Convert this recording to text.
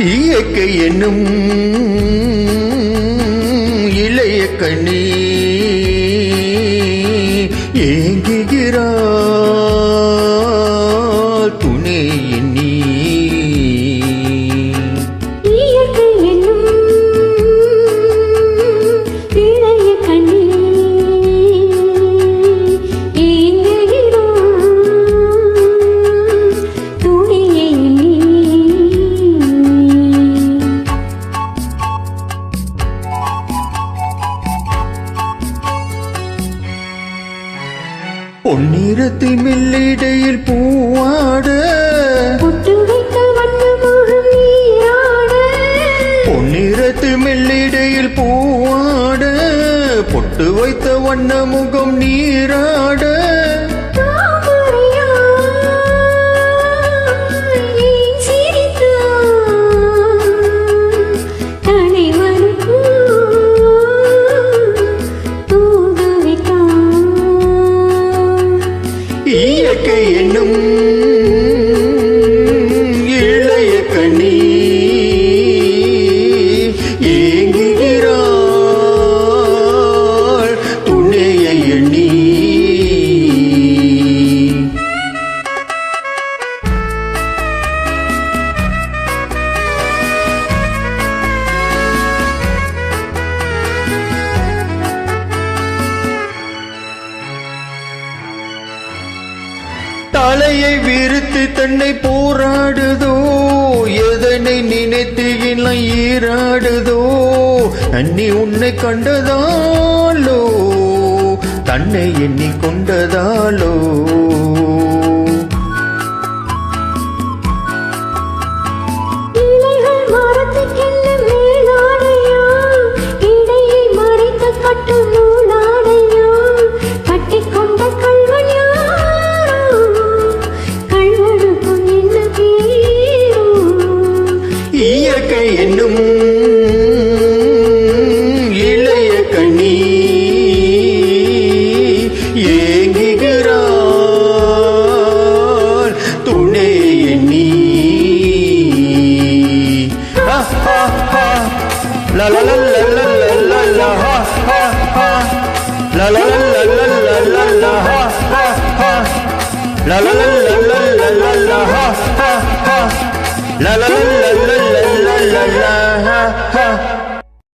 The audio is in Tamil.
இயற்கை என்னும் இளைய கண்ணி ஏங்குகிறாள் துணை எண்ணி. இயற்கை என்னும் இளைய கண்ணி ஏங்குகிறாள் துணை எண்ணி. பொன்னிறத்தை மெல்லிடையில் பூவாட பொட்டு வைத்த வண்ணமுகம் நீராட. பொன்னிறத்து மெல்லிடையில் பூவாட பொட்டு வைத்த வண்ணமுகம் நீராட. இயற்கை என்னும் இளைய கண்ணி ஏங்குகிறாள் துணையை எண்ணி. தலையை விரித்து தன்னை போராடுதோ எதனை நினைத்து எல்லாம் ஈராடுதோ. அன்னி உன்னை கண்டதாலோ தன்னை எண்ணி கொண்டதாலோ. இயற்கை என்னும் இளைய கண்ணி ஏங்குகிறாள் துணை எண்ணி. la la la la la la la la ha ha ha la la la la la la la ha ha ha la la la